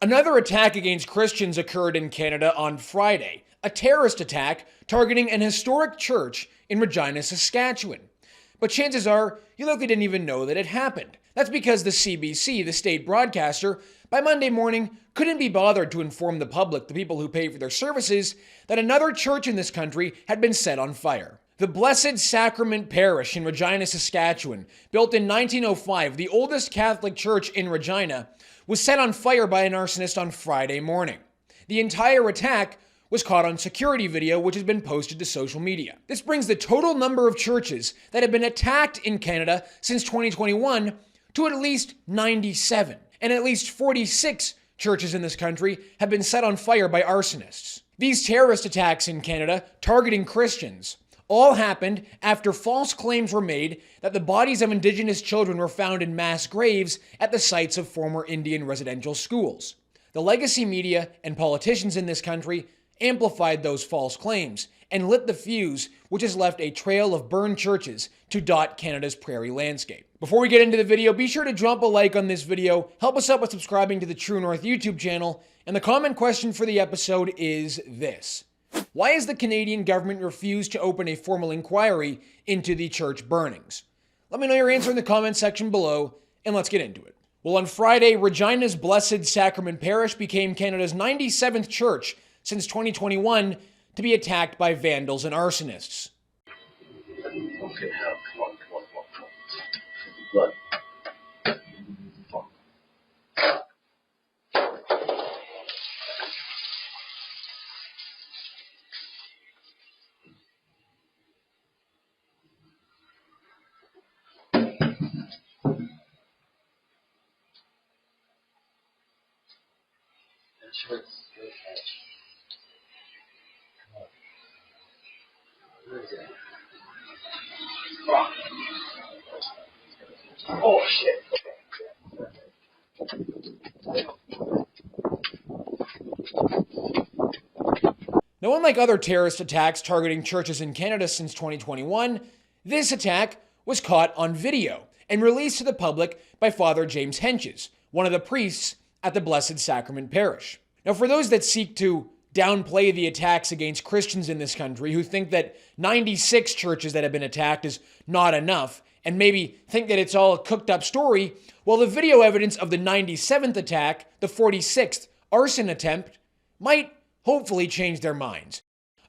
Another attack against Christians occurred in Canada on Friday, a terrorist attack targeting an historic church in Regina, Saskatchewan. But chances are, you likely didn't even know that it happened. That's because the CBC, the state broadcaster, by Monday morning couldn't be bothered to inform the public, the people who pay for their services, that another church in this country had been set on fire. The Blessed Sacrament Parish in Regina, Saskatchewan, built in 1905, the oldest Catholic church in Regina, was set on fire by an arsonist on Friday morning. The entire attack was caught on security video, which has been posted to social media. This brings the total number of churches that have been attacked in Canada since 2021 to at least 97. And at least 46 churches in this country have been set on fire by arsonists. These terrorist attacks in Canada targeting Christians all happened after false claims were made that the bodies of Indigenous children were found in mass graves at the sites of former Indian residential schools. The legacy media and politicians in this country amplified those false claims and lit the fuse, which has left a trail of burned churches to dot Canada's prairie landscape. Before we get into the video, be sure to drop a like on this video, help us out by subscribing to the True North YouTube channel, and the comment question for the episode is this: why has the Canadian government refused to open a formal inquiry into the church burnings? Let me know your answer in the comment section below, and let's get into it. Well, on Friday, Regina's Blessed Sacrament Parish became Canada's 97th church since 2021 to be attacked by vandals and arsonists. Okay, now, come on. Blood. Oh shit. Now, unlike other terrorist attacks targeting churches in Canada since 2021, this attack was caught on video and released to the public by Father James Henches, one of the priests at the Blessed Sacrament Parish. Now, for those that seek to downplay the attacks against Christians in this country, who think that 96 churches that have been attacked is not enough, and maybe think that it's all a cooked up story, well, the video evidence of the 97th attack, the 46th arson attempt, might hopefully change their minds.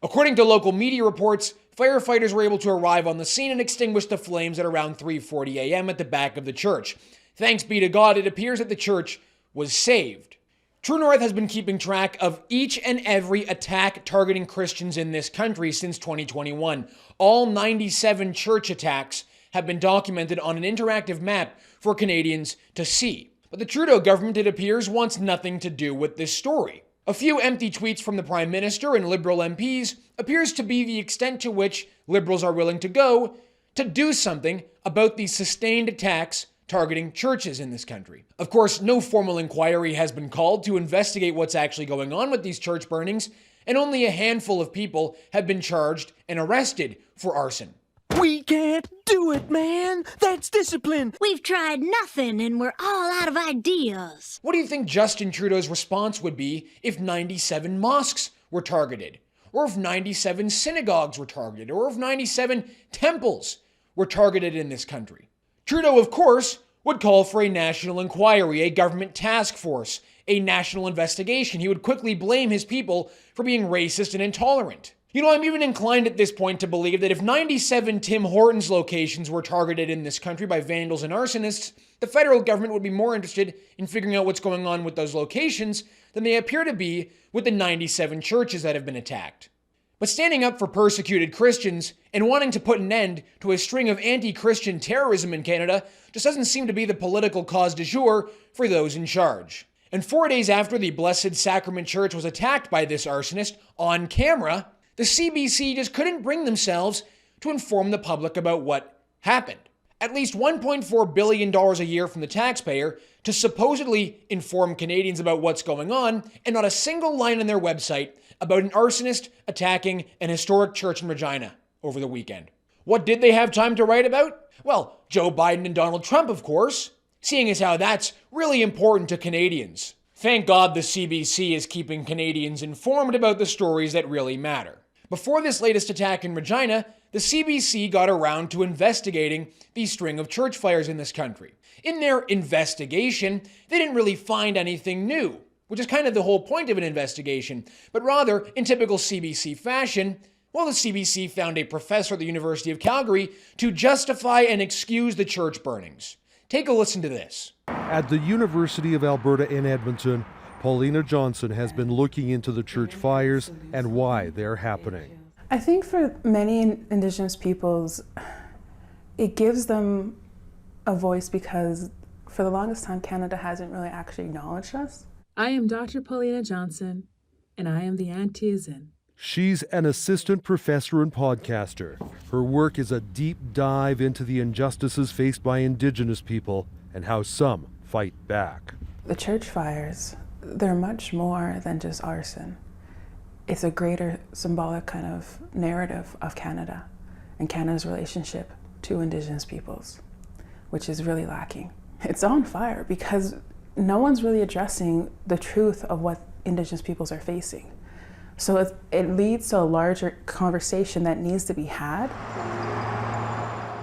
According to local media reports, firefighters were able to arrive on the scene and extinguish the flames at around 3:40 a.m. at the back of the church. Thanks be to God, it appears that the church was saved. True North has been keeping track of each and every attack targeting Christians in this country since 2021. All 97 church attacks have been documented on an interactive map for Canadians to see. But the Trudeau government, it appears, wants nothing to do with this story. A few empty tweets from the Prime Minister and Liberal MPs appears to be the extent to which Liberals are willing to go to do something about these sustained attacks targeting churches in this country. Of course, no formal inquiry has been called to investigate what's actually going on with these church burnings, and only a handful of people have been charged and arrested for arson. We can't do it, man. That's discipline. We've tried nothing and we're all out of ideas. What do you think Justin Trudeau's response would be if 97 mosques were targeted? Or if 97 synogogues were targeted? Or if 97 temples were targeted in this country? Trudeau, of course, would call for a national inquiry, a government task force, a national investigation. He would quickly blame his people for being racist and intolerant. You know, I'm even inclined at this point to believe that if 97 Tim Hortons locations were targeted in this country by vandals and arsonists, the federal government would be more interested in figuring out what's going on with those locations than they appear to be with the 97 churches that have been attacked. But standing up for persecuted Christians and wanting to put an end to a string of anti-Christian terrorism in Canada just doesn't seem to be the political cause du jour for those in charge. And 4 days after the Blessed Sacrament Church was attacked by this arsonist on camera, the CBC just couldn't bring themselves to inform the public about what happened. At least $1.4 billion a year from the taxpayer to supposedly inform Canadians about what's going on, and not a single line on their website about an arsonist attacking an historic church in Regina over the weekend. What did they have time to write about? Well, Joe Biden and Donald Trump, of course, seeing as how that's really important to Canadians. Thank God the CBC is keeping Canadians informed about the stories that really matter. Before this latest attack in Regina, the CBC got around to investigating the string of church fires in this country. In their investigation, they didn't really find anything new, which is kind of the whole point of an investigation, but rather, in typical CBC fashion, well, the CBC found a professor at the University of Calgary to justify and excuse the church burnings. Take a listen to this. At the University of Alberta in Edmonton, Paulina Johnson has been looking into the church fires and why they're happening. I think for many Indigenous peoples, it gives them a voice because for the longest time, Canada hasn't really actually acknowledged us. I am Dr. Paulina Johnson, and I am the Auntie is in. She's an assistant professor and podcaster. Her work is a deep dive into the injustices faced by Indigenous people and how some fight back. The church fires, they're much more than just arson. It's a greater symbolic kind of narrative of Canada and Canada's relationship to Indigenous peoples, which is really lacking. It's on fire because no one's really addressing the truth of what Indigenous peoples are facing. So it leads to a larger conversation that needs to be had.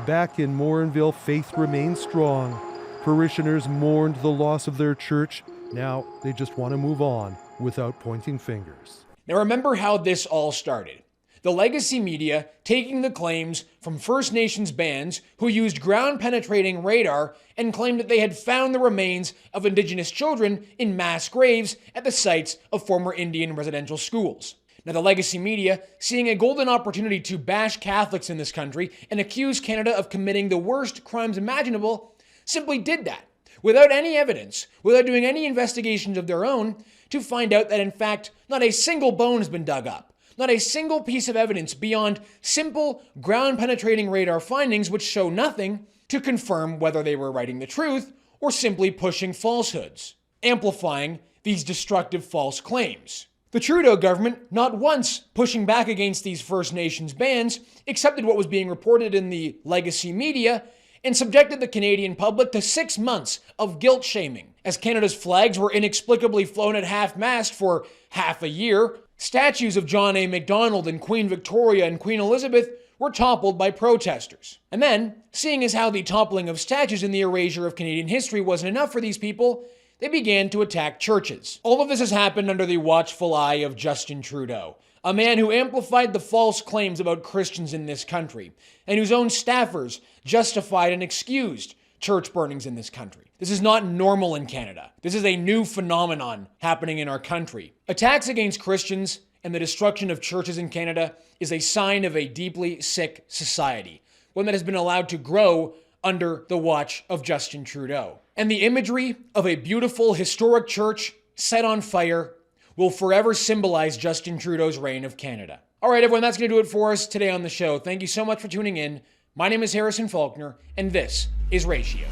Back in Morinville, faith remains strong. Parishioners mourned the loss of their church. Now they just want to move on without pointing fingers. Now remember how this all started. The legacy media taking the claims from First Nations bands who used ground-penetrating radar and claimed that they had found the remains of Indigenous children in mass graves at the sites of former Indian residential schools. Now the legacy media, seeing a golden opportunity to bash Catholics in this country and accuse Canada of committing the worst crimes imaginable, simply did that, without any evidence, without doing any investigations of their own, to find out that in fact not a single bone has been dug up. Not a single piece of evidence beyond simple ground-penetrating radar findings which show nothing to confirm whether they were writing the truth or simply pushing falsehoods, amplifying these destructive false claims. The Trudeau government, not once pushing back against these First Nations bans, accepted what was being reported in the legacy media and subjected the Canadian public to 6 months of guilt shaming. As Canada's flags were inexplicably flown at half-mast for half a year, statues of John A. Macdonald and Queen Victoria and Queen Elizabeth were toppled by protesters. And then, seeing as how the toppling of statues and the erasure of Canadian history wasn't enough for these people, they began to attack churches. All of this has happened under the watchful eye of Justin Trudeau, a man who amplified the false claims about Christians in this country, and whose own staffers justified and excused church burnings in this country. This is not normal in Canada. This is a new phenomenon happening in our country. Attacks against Christians and the destruction of churches in Canada is a sign of a deeply sick society, one that has been allowed to grow under the watch of Justin Trudeau. And the imagery of a beautiful historic church set on fire will forever symbolize Justin Trudeau's reign of Canada. All right, everyone, that's going to do it for us today on the show. Thank you so much for tuning in. My name is Harrison Faulkner, and this is Ratio.